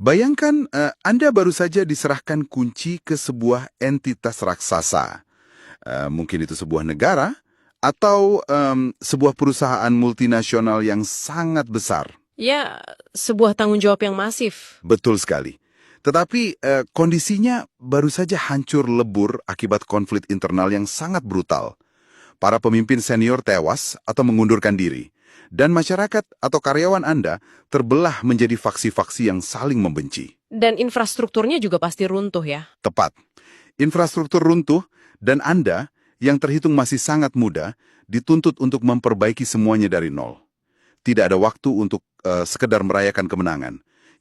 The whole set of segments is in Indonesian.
Bayangkan Anda baru saja diserahkan kunci ke sebuah entitas raksasa. Mungkin itu sebuah negara atau sebuah perusahaan multinasional yang sangat besar. Ya, sebuah tanggung jawab yang masif. Betul sekali. Tetapi kondisinya baru saja hancur lebur akibat konflik internal yang sangat brutal. Para pemimpin senior tewas atau mengundurkan diri. Dan masyarakat atau karyawan Anda terbelah menjadi faksi-faksi yang saling membenci. Dan infrastrukturnya juga pasti runtuh ya. Tepat. Infrastruktur runtuh dan Anda yang terhitung masih sangat muda dituntut untuk memperbaiki semuanya dari nol. Tidak ada waktu untuk sekedar merayakan kemenangan.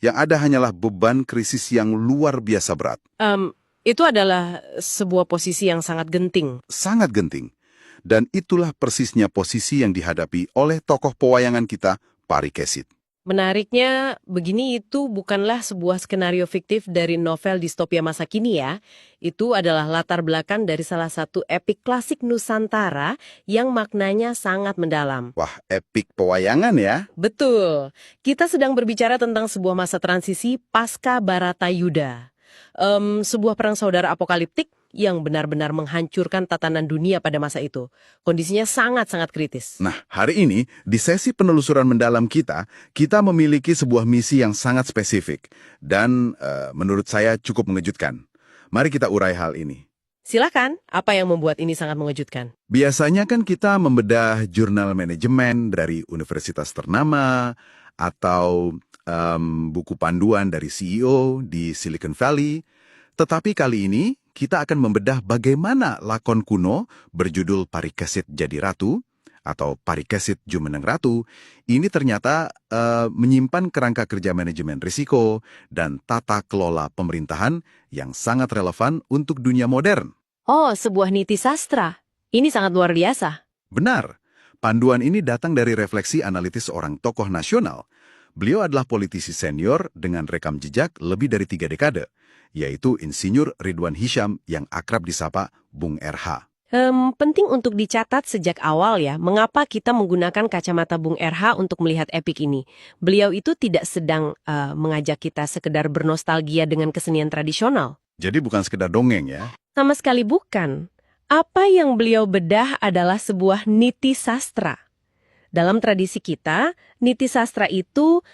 Yang ada hanyalah beban krisis yang luar biasa berat. Itu adalah sebuah posisi yang sangat genting. Sangat genting. Dan itulah persisnya posisi yang dihadapi oleh tokoh pewayangan kita, Pari Kesit. Menariknya, begini itu bukanlah sebuah skenario fiktif dari novel distopia masa kini ya. Itu adalah latar belakang dari salah satu epik klasik Nusantara yang maknanya sangat mendalam. Wah, epik pewayangan ya. Betul. Kita sedang berbicara tentang sebuah masa transisi pasca Baratayuda. Sebuah perang saudara apokaliptik yang benar-benar menghancurkan tatanan dunia pada masa itu. Kondisinya sangat-sangat kritis. Nah, hari ini di sesi penelusuran mendalam kita memiliki sebuah misi yang sangat spesifik dan menurut saya cukup mengejutkan. Mari kita urai hal ini. Silakan, apa yang membuat ini sangat mengejutkan? Biasanya kan kita membedah jurnal manajemen dari universitas ternama atau buku panduan dari CEO di Silicon Valley. Tetapi kali ini kita akan membedah bagaimana lakon kuno berjudul Pari Kesit Jadi Ratu atau Pari Kesit Jumeneng Ratu ini ternyata menyimpan kerangka kerja manajemen risiko dan tata kelola pemerintahan yang sangat relevan untuk dunia modern. Oh, sebuah niti sastra. Ini sangat luar biasa. Benar, panduan ini datang dari refleksi analitis orang tokoh nasional. Beliau adalah politisi senior dengan rekam jejak lebih dari 3 dekade, yaitu Insinyur Ridwan Hisyam yang akrab disapa Bung RH. Penting untuk dicatat sejak awal ya, mengapa kita menggunakan kacamata Bung RH untuk melihat epik ini. Beliau itu tidak sedang mengajak kita sekedar bernostalgia dengan kesenian tradisional. Jadi bukan sekedar dongeng ya? Sama sekali bukan. Apa yang beliau bedah adalah sebuah niti sastra. Dalam tradisi kita, niti sastra itu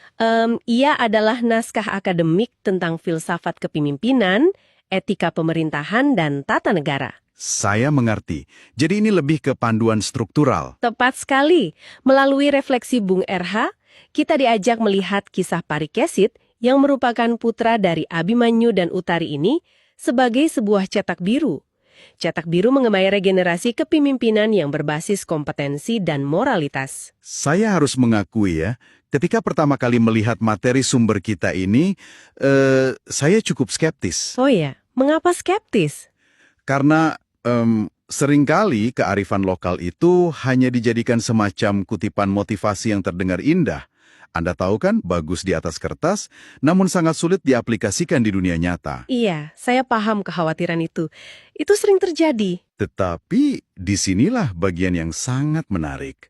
ia adalah naskah akademik tentang filsafat kepemimpinan, etika pemerintahan, dan tata negara. Saya mengerti. Jadi ini lebih ke panduan struktural. Tepat sekali. Melalui refleksi Bung RH, kita diajak melihat kisah Pari Kesit yang merupakan putra dari Abimanyu dan Utari ini sebagai sebuah cetak biru. Cetak biru mengemai regenerasi kepemimpinan yang berbasis kompetensi dan moralitas. Saya harus mengakui ya, ketika pertama kali melihat materi sumber kita ini, saya cukup skeptis. Oh ya, mengapa skeptis? Karena seringkali kearifan lokal itu hanya dijadikan semacam kutipan motivasi yang terdengar indah. Anda tahu kan, bagus di atas kertas, namun sangat sulit diaplikasikan di dunia nyata. Iya, saya paham kekhawatiran itu. Itu sering terjadi. Tetapi disinilah bagian yang sangat menarik.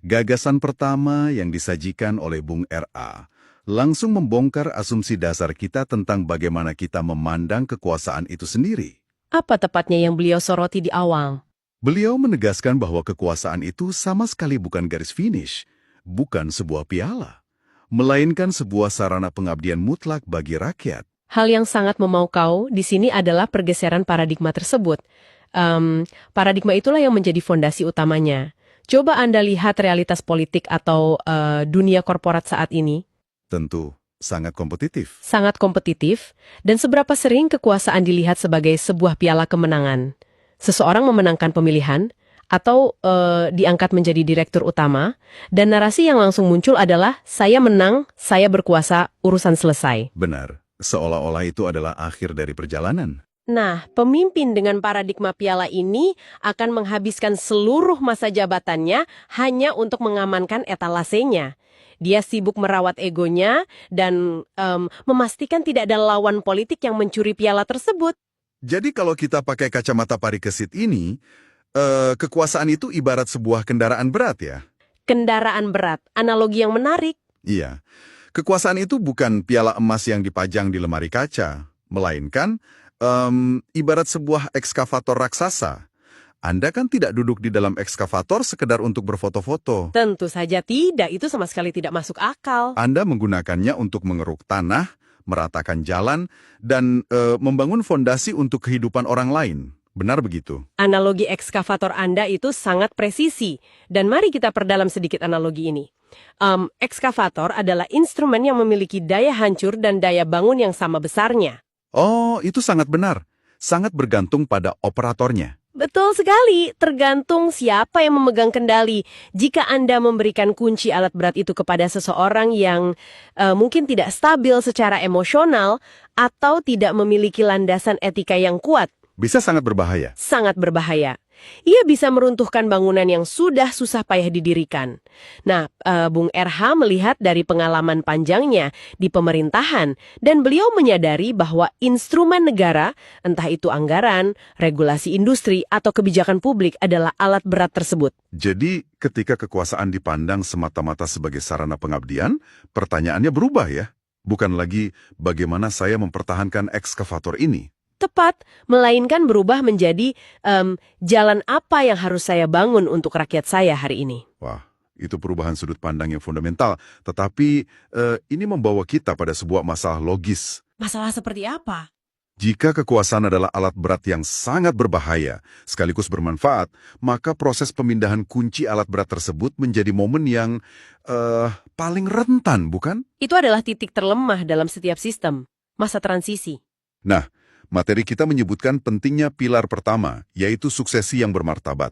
Gagasan pertama yang disajikan oleh Bung R.A. langsung membongkar asumsi dasar kita tentang bagaimana kita memandang kekuasaan itu sendiri. Apa tepatnya yang beliau soroti di awal? Beliau menegaskan bahwa kekuasaan itu sama sekali bukan garis finish, bukan sebuah piala, melainkan sebuah sarana pengabdian mutlak bagi rakyat. Hal yang sangat memukau di sini adalah pergeseran paradigma tersebut. Paradigma itulah yang menjadi fondasi utamanya. Coba Anda lihat realitas politik atau dunia korporat saat ini. Tentu, sangat kompetitif. Sangat kompetitif, dan seberapa sering kekuasaan dilihat sebagai sebuah piala kemenangan. Seseorang memenangkan pemilihan, atau diangkat menjadi direktur utama, dan narasi yang langsung muncul adalah, saya menang, saya berkuasa, urusan selesai. Benar, seolah-olah itu adalah akhir dari perjalanan. Nah, pemimpin dengan paradigma piala ini akan menghabiskan seluruh masa jabatannya hanya untuk mengamankan etalasenya. Dia sibuk merawat egonya dan memastikan tidak ada lawan politik yang mencuri piala tersebut. Jadi kalau kita pakai kacamata Pari Kesit ini, kekuasaan itu ibarat sebuah kendaraan berat ya? Kendaraan berat, analogi yang menarik. Iya. Kekuasaan itu bukan piala emas yang dipajang di lemari kaca, melainkan ibarat sebuah ekskavator raksasa. Anda kan tidak duduk di dalam ekskavator sekedar untuk berfoto-foto. Tentu saja tidak, itu sama sekali tidak masuk akal. Anda menggunakannya untuk mengeruk tanah, meratakan jalan, dan membangun fondasi untuk kehidupan orang lain. Benar begitu? Analogi ekskavator Anda itu sangat presisi, dan mari kita perdalam sedikit analogi ini. Ekskavator adalah instrumen yang memiliki daya hancur dan daya bangun yang sama besarnya. Oh, itu sangat benar. Sangat bergantung pada operatornya. Betul sekali, tergantung siapa yang memegang kendali. Jika Anda memberikan kunci alat berat itu kepada seseorang yang mungkin tidak stabil secara emosional atau tidak memiliki landasan etika yang kuat, Bisa sangat berbahaya. sangat berbahaya. Ia bisa meruntuhkan bangunan yang sudah susah payah didirikan. Nah, Bung RH melihat dari pengalaman panjangnya di pemerintahan, dan beliau menyadari bahwa instrumen negara, entah itu anggaran, regulasi industri, atau kebijakan publik adalah alat berat tersebut. Jadi, ketika kekuasaan dipandang semata-mata sebagai sarana pengabdian, pertanyaannya berubah ya. Bukan lagi bagaimana saya mempertahankan ekskavator ini. Tepat, melainkan berubah menjadi jalan apa yang harus saya bangun untuk rakyat saya hari ini. Wah, itu perubahan sudut pandang yang fundamental. Tetapi ini membawa kita pada sebuah masalah logis. Masalah seperti apa? Jika kekuasaan adalah alat berat yang sangat berbahaya, sekaligus bermanfaat, maka proses pemindahan kunci alat berat tersebut menjadi momen yang paling rentan, bukan? Itu adalah titik terlemah dalam setiap sistem, masa transisi. Nah, materi kita menyebutkan pentingnya pilar pertama, yaitu suksesi yang bermartabat,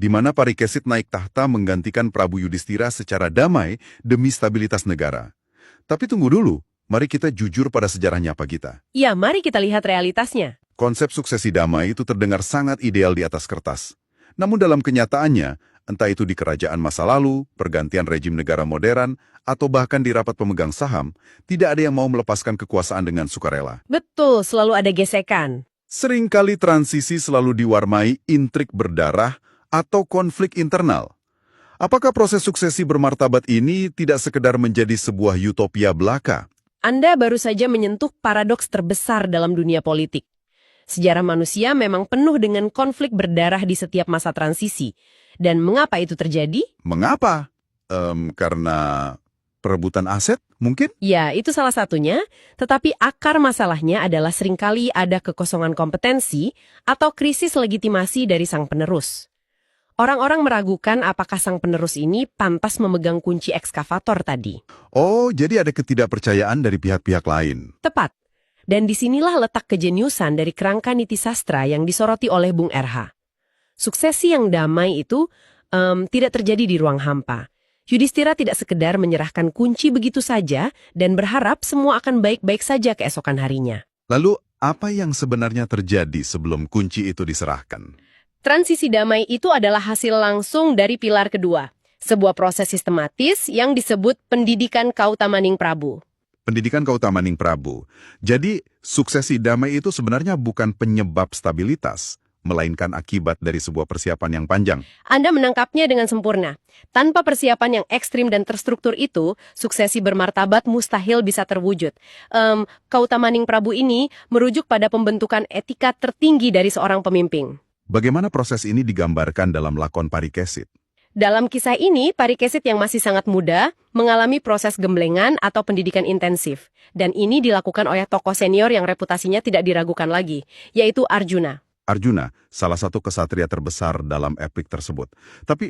di mana Parikesit naik tahta menggantikan Prabu Yudhistira secara damai demi stabilitas negara. Tapi tunggu dulu, mari kita jujur pada sejarah nyapa kita. Ya, mari kita lihat realitasnya. Konsep suksesi damai itu terdengar sangat ideal di atas kertas. Namun dalam kenyataannya, entah itu di kerajaan masa lalu, pergantian rejim negara modern, atau bahkan di rapat pemegang saham, tidak ada yang mau melepaskan kekuasaan dengan sukarela. Betul, selalu ada gesekan. Seringkali transisi selalu diwarnai intrik berdarah atau konflik internal. Apakah proses suksesi bermartabat ini tidak sekedar menjadi sebuah utopia belaka? Anda baru saja menyentuh paradoks terbesar dalam dunia politik. Sejarah manusia memang penuh dengan konflik berdarah di setiap masa transisi. Dan mengapa itu terjadi? Mengapa? Karena perebutan aset, mungkin? Ya, itu salah satunya. Tetapi akar masalahnya adalah seringkali ada kekosongan kompetensi atau krisis legitimasi dari sang penerus. Orang-orang meragukan apakah sang penerus ini pantas memegang kunci ekskavator tadi. Oh, jadi ada ketidakpercayaan dari pihak-pihak lain. Tepat. Dan disinilah letak kejeniusan dari kerangka niti sastra yang disoroti oleh Bung RH. Suksesi yang damai itu tidak terjadi di ruang hampa. Yudhistira tidak sekedar menyerahkan kunci begitu saja dan berharap semua akan baik-baik saja keesokan harinya. Lalu, apa yang sebenarnya terjadi sebelum kunci itu diserahkan? Transisi damai itu adalah hasil langsung dari pilar kedua, sebuah proses sistematis yang disebut pendidikan Kautamaning Prabu. Pendidikan Kautamaning Prabu. Jadi, suksesi damai itu sebenarnya bukan penyebab stabilitas, melainkan akibat dari sebuah persiapan yang panjang. Anda menangkapnya dengan sempurna. Tanpa persiapan yang ekstrim dan terstruktur itu, suksesi bermartabat mustahil bisa terwujud. Kautamaning Prabu ini merujuk pada pembentukan etika tertinggi dari seorang pemimpin. Bagaimana proses ini digambarkan dalam lakon Parikesit? Dalam kisah ini, Parikesit yang masih sangat muda mengalami proses gemblengan atau pendidikan intensif. Dan ini dilakukan oleh tokoh senior yang reputasinya tidak diragukan lagi, yaitu Arjuna. Arjuna, salah satu kesatria terbesar dalam epik tersebut. Tapi,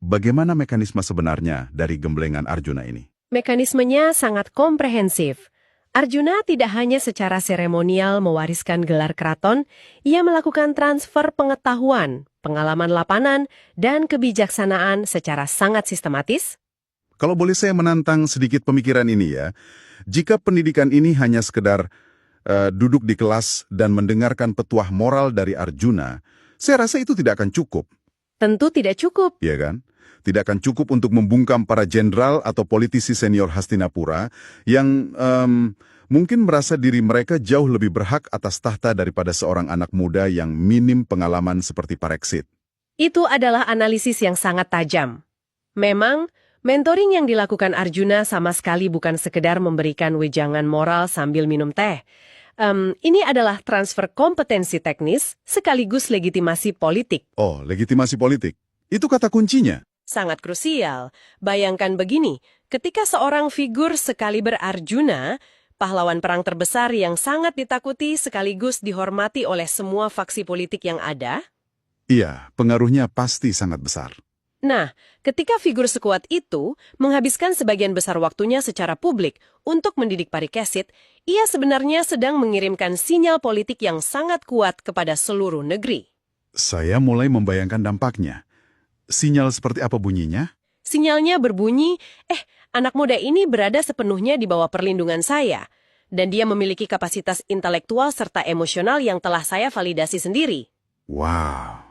bagaimana mekanisme sebenarnya dari gemblengan Arjuna ini? Mekanismenya sangat komprehensif. Arjuna tidak hanya secara seremonial mewariskan gelar keraton, ia melakukan transfer pengetahuan, pengalaman lapanan, dan kebijaksanaan secara sangat sistematis. Kalau boleh saya menantang sedikit pemikiran ini ya, jika pendidikan ini hanya sekedar duduk di kelas dan mendengarkan petuah moral dari Arjuna, saya rasa itu tidak akan cukup. Tentu tidak cukup. Iya kan? Tidak akan cukup untuk membungkam para jenderal atau politisi senior Hastinapura yang mungkin merasa diri mereka jauh lebih berhak atas tahta daripada seorang anak muda yang minim pengalaman seperti Parikesit. Itu adalah analisis yang sangat tajam. Memang, Mentoring yang dilakukan Arjuna sama sekali bukan sekedar memberikan wejangan moral sambil minum teh. Ini adalah transfer kompetensi teknis sekaligus legitimasi politik. Oh, legitimasi politik. Itu kata kuncinya. Sangat krusial. Bayangkan begini, ketika seorang figur sekaliber Arjuna, pahlawan perang terbesar yang sangat ditakuti sekaligus dihormati oleh semua faksi politik yang ada. Iya, pengaruhnya pasti sangat besar. Nah, ketika figur sekuat itu menghabiskan sebagian besar waktunya secara publik untuk mendidik Parikesit, ia sebenarnya sedang mengirimkan sinyal politik yang sangat kuat kepada seluruh negeri. Saya mulai membayangkan dampaknya. Sinyal seperti apa bunyinya? Sinyalnya berbunyi, anak muda ini berada sepenuhnya di bawah perlindungan saya, dan dia memiliki kapasitas intelektual serta emosional yang telah saya validasi sendiri. Wow.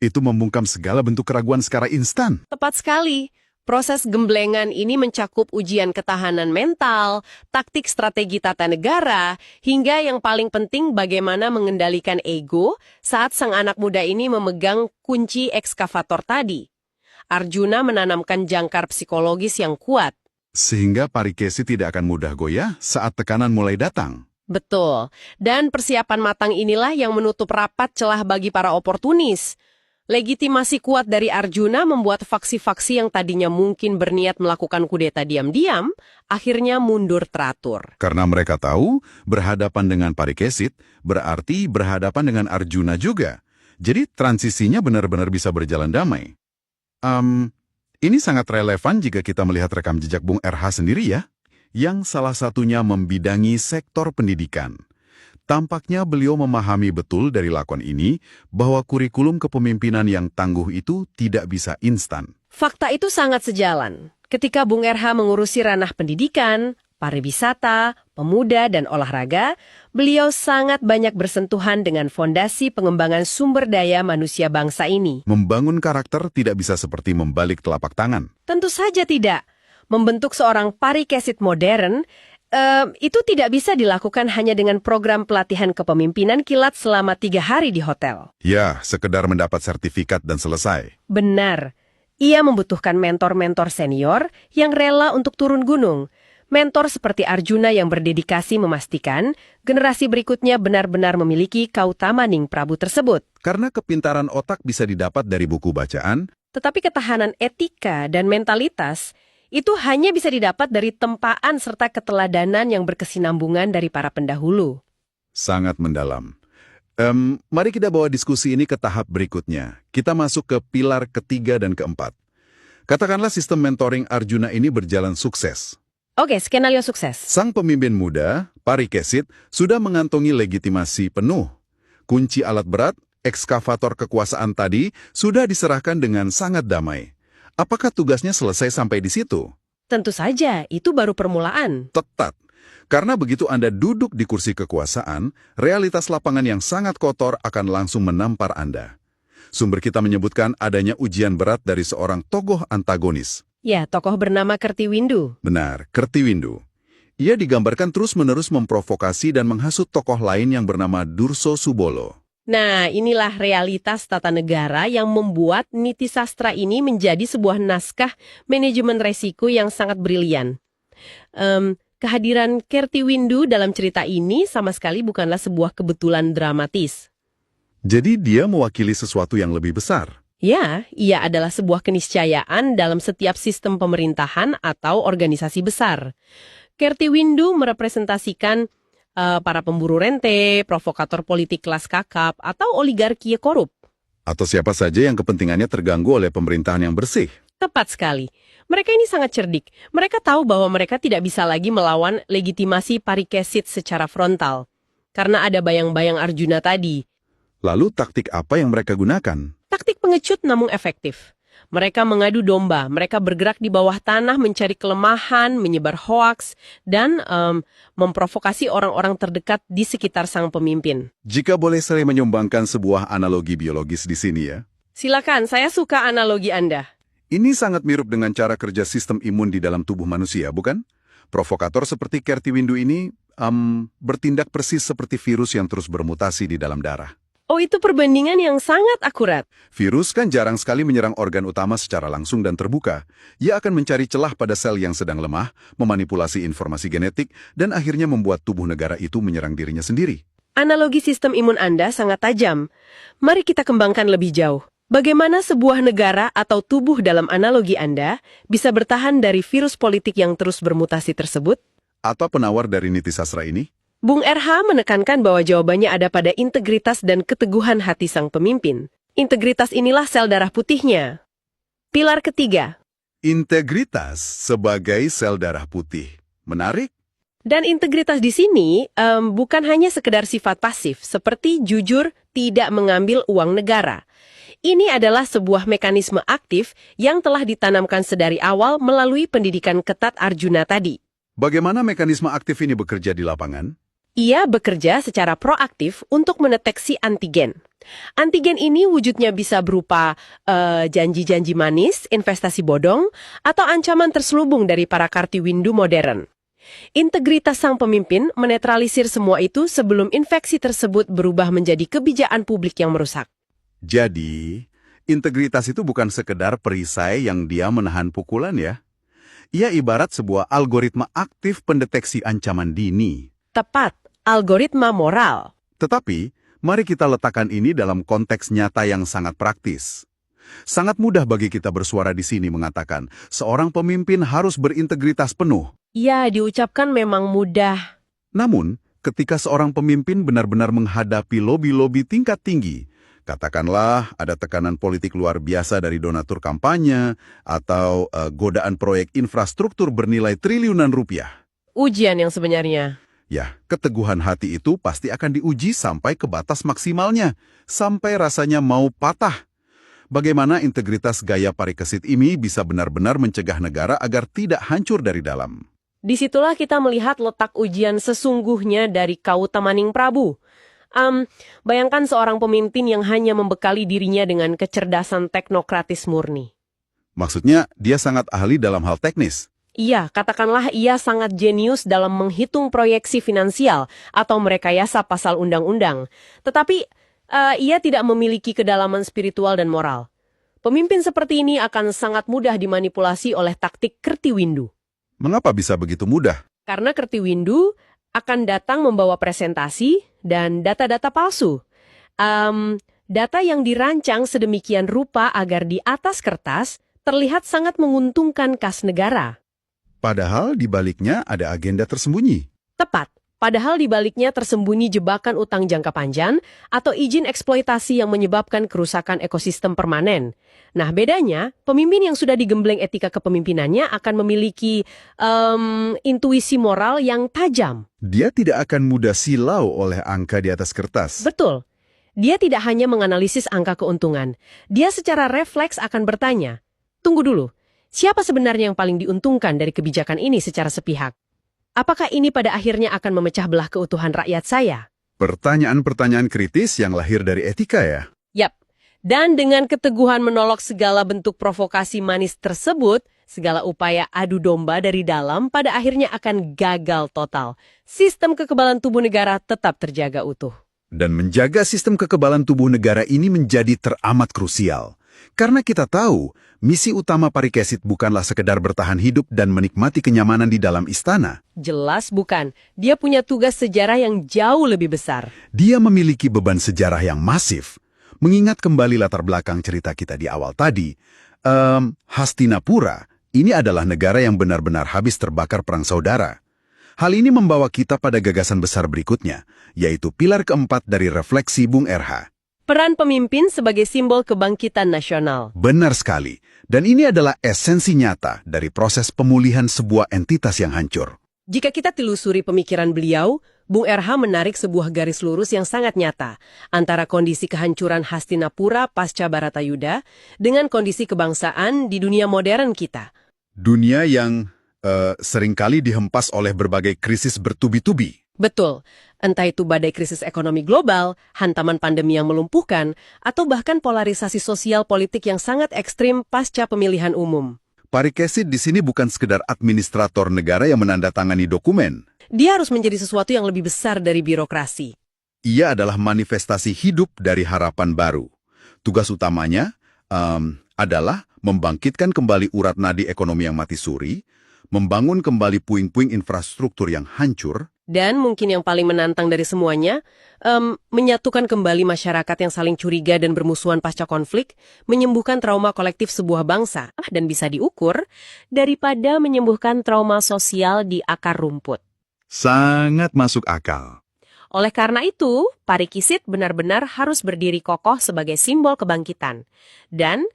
Itu membungkam segala bentuk keraguan secara instan. Tepat sekali. Proses gemblengan ini mencakup ujian ketahanan mental, taktik strategi tata negara, hingga yang paling penting bagaimana mengendalikan ego saat sang anak muda ini memegang kunci ekskavator tadi. Arjuna menanamkan jangkar psikologis yang kuat. Sehingga Parikesit tidak akan mudah goyah saat tekanan mulai datang. Betul. Dan persiapan matang inilah yang menutup rapat celah bagi para oportunis. Legitimasi kuat dari Arjuna membuat faksi-faksi yang tadinya mungkin berniat melakukan kudeta diam-diam, akhirnya mundur teratur. Karena mereka tahu, berhadapan dengan Parikesit berarti berhadapan dengan Arjuna juga. Jadi transisinya benar-benar bisa berjalan damai. Ini sangat relevan jika kita melihat rekam jejak Bung RH sendiri ya, yang salah satunya membidangi sektor pendidikan. Tampaknya beliau memahami betul dari lakon ini bahwa kurikulum kepemimpinan yang tangguh itu tidak bisa instan. Fakta itu sangat sejalan. Ketika Bung RH mengurusi ranah pendidikan, pariwisata, pemuda, dan olahraga, beliau sangat banyak bersentuhan dengan fondasi pengembangan sumber daya manusia bangsa ini. Membangun karakter tidak bisa seperti membalik telapak tangan. Tentu saja tidak. Membentuk seorang Parikesit modern, itu tidak bisa dilakukan hanya dengan program pelatihan kepemimpinan kilat selama 3 hari di hotel. Ya, sekedar mendapat sertifikat dan selesai. Benar. Ia membutuhkan mentor-mentor senior yang rela untuk turun gunung. Mentor seperti Arjuna yang berdedikasi memastikan generasi berikutnya benar-benar memiliki kautamaning Prabu tersebut. Karena kepintaran otak bisa didapat dari buku bacaan, Tetapi ketahanan etika dan mentalitas itu hanya bisa didapat dari tempaan serta keteladanan yang berkesinambungan dari para pendahulu. sangat mendalam. Mari kita bawa diskusi ini ke tahap berikutnya. Kita masuk ke pilar ketiga dan keempat. Katakanlah sistem mentoring Arjuna ini berjalan sukses. Oke, skenario sukses. Sang pemimpin muda, Parikesit, sudah mengantongi legitimasi penuh. Kunci alat berat, ekskavator kekuasaan tadi, sudah diserahkan dengan sangat damai. Apakah tugasnya selesai sampai di situ? Tentu saja, itu baru permulaan. Tepat. Karena begitu Anda duduk di kursi kekuasaan, realitas lapangan yang sangat kotor akan langsung menampar Anda. Sumber kita menyebutkan adanya ujian berat dari seorang tokoh antagonis. Ya, tokoh bernama Kertiwindu. Benar, Kertiwindu. Ia digambarkan terus-menerus memprovokasi dan menghasut tokoh lain yang bernama Durso Subolo. Nah, inilah realitas tata negara yang membuat niti sastra ini menjadi sebuah naskah manajemen resiko yang sangat brilian. Kehadiran Kertiwindu dalam cerita ini sama sekali bukanlah sebuah kebetulan dramatis. Jadi dia mewakili sesuatu yang lebih besar. Ya, ia adalah sebuah keniscayaan dalam setiap sistem pemerintahan atau organisasi besar. Kertiwindu merepresentasikan para pemburu rente, provokator politik kelas kakap, atau oligarki korup. Atau siapa saja yang kepentingannya terganggu oleh pemerintahan yang bersih. Tepat sekali. Mereka ini sangat cerdik. Mereka tahu bahwa mereka tidak bisa lagi melawan legitimasi Parikesit secara frontal. Karena ada bayang-bayang Arjuna tadi. Lalu taktik apa yang mereka gunakan? Taktik pengecut namun efektif. Mereka mengadu domba, mereka bergerak di bawah tanah mencari kelemahan, menyebar hoaks, dan memprovokasi orang-orang terdekat di sekitar sang pemimpin. Jika boleh saya menyumbangkan sebuah analogi biologis di sini ya. Silakan, saya suka analogi Anda. Ini sangat mirip dengan cara kerja sistem imun di dalam tubuh manusia, bukan? Provokator seperti Kertiwindu ini bertindak persis seperti virus yang terus bermutasi di dalam darah. Oh, itu perbandingan yang sangat akurat. Virus kan jarang sekali menyerang organ utama secara langsung dan terbuka. Ia akan mencari celah pada sel yang sedang lemah, memanipulasi informasi genetik, dan akhirnya membuat tubuh negara itu menyerang dirinya sendiri. Analogi sistem imun Anda sangat tajam. Mari kita kembangkan lebih jauh. Bagaimana sebuah negara atau tubuh dalam analogi Anda bisa bertahan dari virus politik yang terus bermutasi tersebut? Atau penawar dari niti sastra ini? Bung RH menekankan bahwa jawabannya ada pada integritas dan keteguhan hati sang pemimpin. Integritas inilah sel darah putihnya. Pilar ketiga. Integritas sebagai sel darah putih. Menarik? Dan integritas di sini bukan hanya sekedar sifat pasif, seperti jujur tidak mengambil uang negara. Ini adalah sebuah mekanisme aktif yang telah ditanamkan sedari awal melalui pendidikan ketat Arjuna tadi. Bagaimana mekanisme aktif ini bekerja di lapangan? Ia bekerja secara proaktif untuk mendeteksi antigen. Antigen ini wujudnya bisa berupa janji-janji manis, investasi bodong, atau ancaman terselubung dari para kartiwindu modern. Integritas sang pemimpin menetralisir semua itu sebelum infeksi tersebut berubah menjadi kebijakan publik yang merusak. Jadi, integritas itu bukan sekedar perisai yang dia menahan pukulan ya. Ia ibarat sebuah algoritma aktif pendeteksi ancaman dini. Tepat, algoritma moral. Tetapi, mari kita letakkan ini dalam konteks nyata yang sangat praktis. Sangat mudah bagi kita bersuara di sini mengatakan, seorang pemimpin harus berintegritas penuh. Ya, diucapkan memang mudah. Namun, ketika seorang pemimpin benar-benar menghadapi lobi-lobi tingkat tinggi, katakanlah ada tekanan politik luar biasa dari donatur kampanye, atau godaan proyek infrastruktur bernilai triliunan rupiah. Ujian yang sebenarnya. Ya, keteguhan hati itu pasti akan diuji sampai ke batas maksimalnya, sampai rasanya mau patah. Bagaimana integritas gaya parikesit ini bisa benar-benar mencegah negara agar tidak hancur dari dalam? Disitulah kita melihat letak ujian sesungguhnya dari Kauta Maningprabu. Bayangkan seorang pemimpin yang hanya membekali dirinya dengan kecerdasan teknokratis murni. Maksudnya, dia sangat ahli dalam hal teknis. Iya, katakanlah ia sangat jenius dalam menghitung proyeksi finansial atau merekayasa pasal undang-undang. Tetapi, ia tidak memiliki kedalaman spiritual dan moral. Pemimpin seperti ini akan sangat mudah dimanipulasi oleh taktik kertiwindu. Mengapa bisa begitu mudah? Karena kertiwindu akan datang membawa presentasi dan data-data palsu. Data yang dirancang sedemikian rupa agar di atas kertas terlihat sangat menguntungkan kas negara. Padahal di baliknya ada agenda tersembunyi. Tepat. Padahal di baliknya tersembunyi jebakan utang jangka panjang atau izin eksploitasi yang menyebabkan kerusakan ekosistem permanen. Nah, bedanya, pemimpin yang sudah digembleng etika kepemimpinannya akan memiliki intuisi moral yang tajam. Dia tidak akan mudah silau oleh angka di atas kertas. Betul. Dia tidak hanya menganalisis angka keuntungan. Dia secara refleks akan bertanya, tunggu dulu, siapa sebenarnya yang paling diuntungkan dari kebijakan ini secara sepihak? Apakah ini pada akhirnya akan memecah belah keutuhan rakyat saya? Pertanyaan-pertanyaan kritis yang lahir dari etika ya? Yap. Dan dengan keteguhan menolak segala bentuk provokasi manis tersebut, segala upaya adu domba dari dalam pada akhirnya akan gagal total. Sistem kekebalan tubuh negara tetap terjaga utuh. Dan menjaga sistem kekebalan tubuh negara ini menjadi teramat krusial. Karena kita tahu, misi utama parikesit bukanlah sekedar bertahan hidup dan menikmati kenyamanan di dalam istana. Jelas bukan. Dia punya tugas sejarah yang jauh lebih besar. Dia memiliki beban sejarah yang masif. Mengingat kembali latar belakang cerita kita di awal tadi, Hastinapura ini adalah negara yang benar-benar habis terbakar perang saudara. Hal ini membawa kita pada gagasan besar berikutnya, yaitu pilar keempat dari refleksi Bung RH. Peran pemimpin sebagai simbol kebangkitan nasional. Benar sekali, dan ini adalah esensi nyata dari proses pemulihan sebuah entitas yang hancur. Jika kita telusuri pemikiran beliau, Bung RH menarik sebuah garis lurus yang sangat nyata antara kondisi kehancuran Hastinapura pasca Baratayuda dengan kondisi kebangsaan di dunia modern kita. Dunia yang seringkali dihempas oleh berbagai krisis bertubi-tubi. Betul, entah itu badai krisis ekonomi global, hantaman pandemi yang melumpuhkan, atau bahkan polarisasi sosial politik yang sangat ekstrim pasca pemilihan umum. Parikesit di sini bukan sekedar administrator negara yang menandatangani dokumen. Dia harus menjadi sesuatu yang lebih besar dari birokrasi. Ia adalah manifestasi hidup dari harapan baru. Tugas utamanya adalah membangkitkan kembali urat nadi ekonomi yang mati suri, membangun kembali puing-puing infrastruktur yang hancur, Dan mungkin yang paling menantang dari semuanya, menyatukan kembali masyarakat yang saling curiga dan bermusuhan pasca konflik, menyembuhkan trauma kolektif sebuah bangsa, dan bisa diukur daripada menyembuhkan trauma sosial di akar rumput. sangat masuk akal. Oleh karena itu, Parikisit benar-benar harus berdiri kokoh sebagai simbol kebangkitan. Dan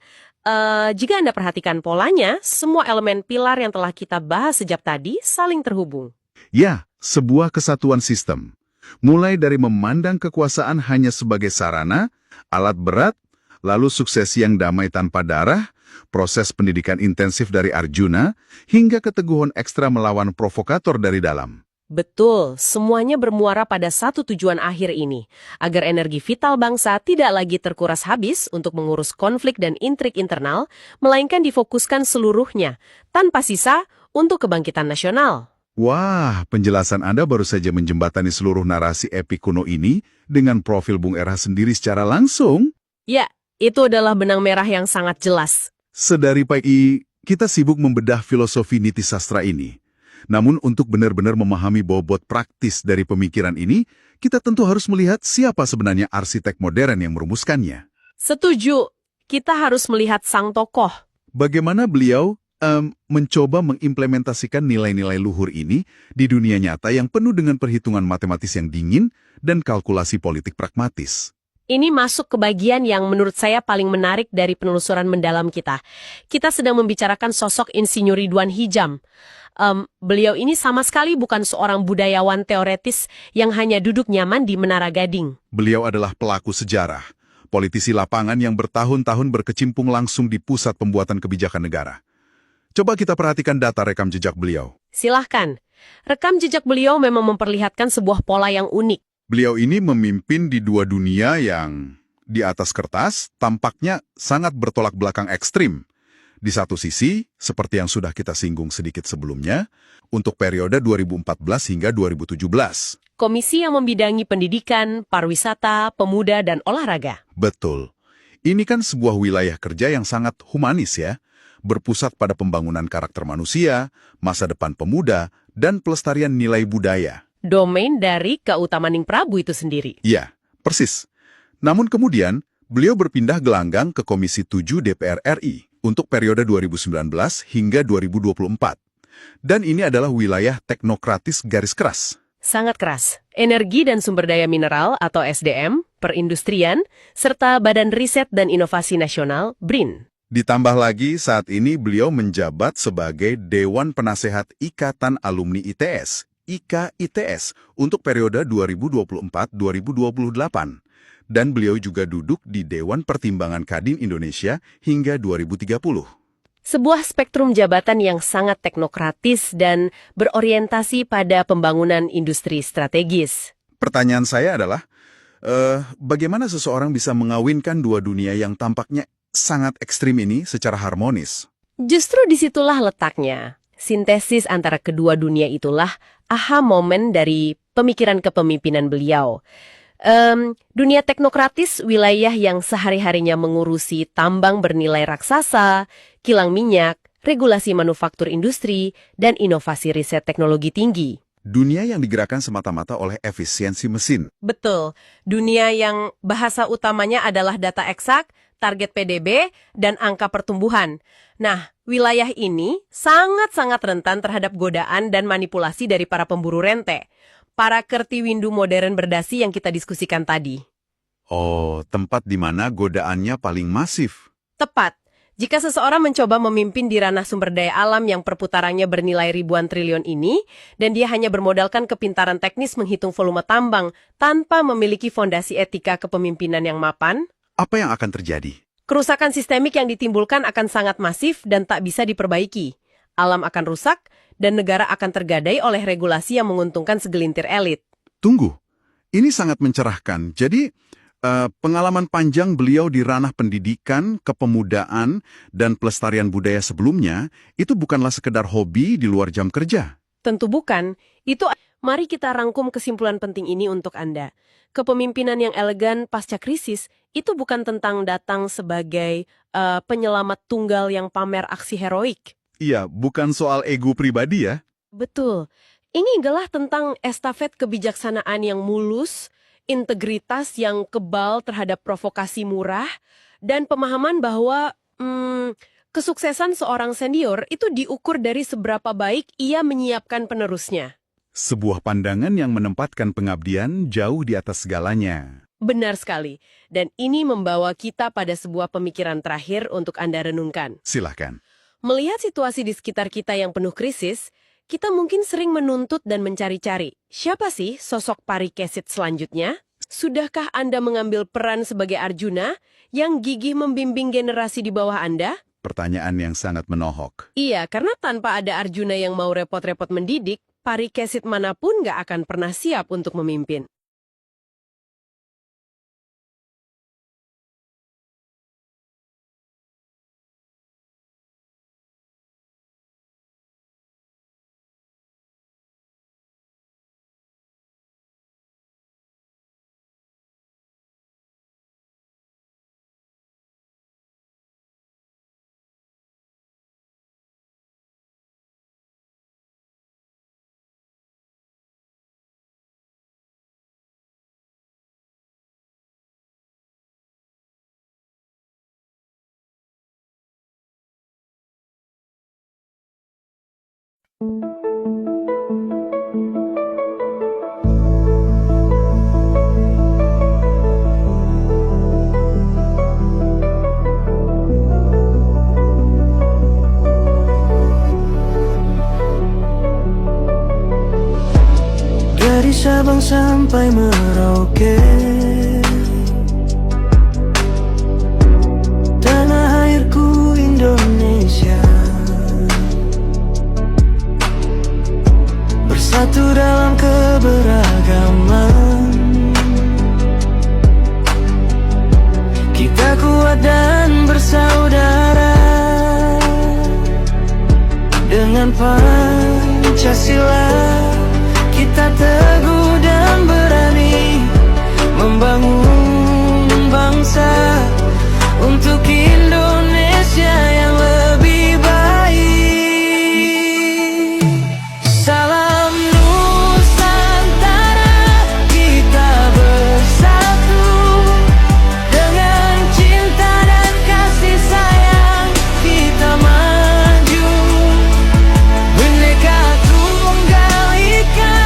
jika Anda perhatikan polanya, semua elemen pilar yang telah kita bahas sejak tadi saling terhubung. Ya, sebuah kesatuan sistem. Mulai dari memandang kekuasaan hanya sebagai sarana, alat berat, lalu suksesi yang damai tanpa darah, proses pendidikan intensif dari Arjuna, hingga keteguhan ekstra melawan provokator dari dalam. Betul, semuanya bermuara pada satu tujuan akhir ini, agar energi vital bangsa tidak lagi terkuras habis untuk mengurus konflik dan intrik internal, melainkan difokuskan seluruhnya, tanpa sisa, untuk kebangkitan nasional. Wah, penjelasan Anda baru saja menjembatani seluruh narasi epik kuno ini dengan profil Bung Erha sendiri secara langsung. Ya, itu adalah benang merah yang sangat jelas. Sedari pagi, kita sibuk membedah filosofi niti sastra ini. Namun untuk benar-benar memahami bobot praktis dari pemikiran ini, kita tentu harus melihat siapa sebenarnya arsitek modern yang merumuskannya. Setuju, kita harus melihat sang tokoh. Bagaimana beliau mencoba mengimplementasikan nilai-nilai luhur ini di dunia nyata yang penuh dengan perhitungan matematis yang dingin dan kalkulasi politik pragmatis. Ini masuk ke bagian yang menurut saya paling menarik dari penelusuran mendalam kita. Kita sedang membicarakan sosok Insinyur Ridwan Hijam. Beliau ini sama sekali bukan seorang budayawan teoretis yang hanya duduk nyaman di Menara Gading. Beliau adalah pelaku sejarah, politisi lapangan yang bertahun-tahun berkecimpung langsung di pusat pembuatan kebijakan negara. Coba kita perhatikan data rekam jejak beliau. Silahkan. Rekam jejak beliau memang memperlihatkan sebuah pola yang unik. Beliau ini memimpin di dua dunia yang di atas kertas tampaknya sangat bertolak belakang ekstrim. Di satu sisi, seperti yang sudah kita singgung sedikit sebelumnya, untuk periode 2014 hingga 2017. Komisi yang membidangi pendidikan, pariwisata, pemuda, dan olahraga. Betul. Ini kan sebuah wilayah kerja yang sangat humanis ya, berpusat pada pembangunan karakter manusia, masa depan pemuda, dan pelestarian nilai budaya. Domain dari Keutamaning Prabu itu sendiri. Iya, persis. Namun kemudian, beliau berpindah gelanggang ke Komisi 7 DPR RI untuk periode 2019 hingga 2024. Dan ini adalah wilayah teknokratis garis keras. Sangat keras. Energi dan sumber daya mineral atau SDM, perindustrian, serta Badan Riset dan Inovasi Nasional, BRIN. Ditambah lagi saat ini beliau menjabat sebagai Dewan Penasehat Ikatan Alumni ITS, IKA-ITS, untuk periode 2024-2028. Dan beliau juga duduk di Dewan Pertimbangan Kadin Indonesia hingga 2030. Sebuah spektrum jabatan yang sangat teknokratis dan berorientasi pada pembangunan industri strategis. Pertanyaan saya adalah, bagaimana seseorang bisa mengawinkan dua dunia yang tampaknya sangat ekstrim ini secara harmonis? Justru disitulah letaknya. Sintesis antara kedua dunia itulah aha momen dari pemikiran kepemimpinan beliau. Dunia teknokratis, wilayah yang sehari-harinya mengurusi tambang bernilai raksasa, kilang minyak, regulasi manufaktur industri, dan inovasi riset teknologi tinggi. Dunia yang digerakkan semata-mata oleh efisiensi mesin. Betul. Dunia yang bahasa utamanya adalah data eksak, target PDB, dan angka pertumbuhan. Nah, wilayah ini sangat-sangat rentan terhadap godaan dan manipulasi dari para pemburu rente. Para kertiwindu modern berdasi yang kita diskusikan tadi. Oh, tempat di mana godaannya paling masif. Tepat. Jika seseorang mencoba memimpin di ranah sumber daya alam yang perputarannya bernilai ribuan triliun ini, dan dia hanya bermodalkan kepintaran teknis menghitung volume tambang tanpa memiliki fondasi etika kepemimpinan yang mapan, Apa yang akan terjadi? kerusakan sistemik yang ditimbulkan akan sangat masif dan tak bisa diperbaiki. Alam akan rusak, dan negara akan tergadai oleh regulasi yang menguntungkan segelintir elit. Tunggu, ini sangat mencerahkan. Jadi, pengalaman panjang beliau di ranah pendidikan, kepemudaan, dan pelestarian budaya sebelumnya, itu bukanlah sekedar hobi di luar jam kerja. Tentu bukan. Mari kita rangkum kesimpulan penting ini untuk Anda. Kepemimpinan yang elegan pasca krisis itu bukan tentang datang sebagai penyelamat tunggal yang pamer aksi heroik. Iya, bukan soal ego pribadi ya. Betul. Ini adalah tentang estafet kebijaksanaan yang mulus, integritas yang kebal terhadap provokasi murah, dan pemahaman bahwa kesuksesan seorang senior itu diukur dari seberapa baik ia menyiapkan penerusnya. Sebuah pandangan yang menempatkan pengabdian jauh di atas segalanya. Benar sekali. Dan ini membawa kita pada sebuah pemikiran terakhir untuk Anda renungkan. Silahkan. Melihat situasi di sekitar kita yang penuh krisis, kita mungkin sering menuntut dan mencari-cari. Siapa sih sosok Parikesit selanjutnya? Sudahkah Anda mengambil peran sebagai Arjuna yang gigih membimbing generasi di bawah Anda? Pertanyaan yang sangat menohok. Iya, karena tanpa ada Arjuna yang mau repot-repot mendidik, Parikesit manapun nggak akan pernah siap untuk memimpin. Dari Sabang sampai Merauke, tanah airku Indonesia, bersatu dalam keberagaman. Kita kuat dan bersaudara dengan Pancasila. Kita teguh dan berani membangun bangsa untuk Indonesia yang lebih baik. Salam Nusantara, kita bersatu dengan cinta dan kasih sayang. Kita maju, Bhinneka Tunggal Ika.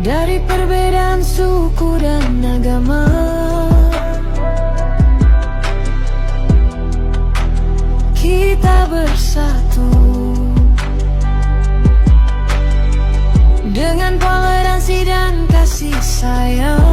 Dari perbedaan suku dan agama, kita bersatu dengan toleransi dan kasih sayang.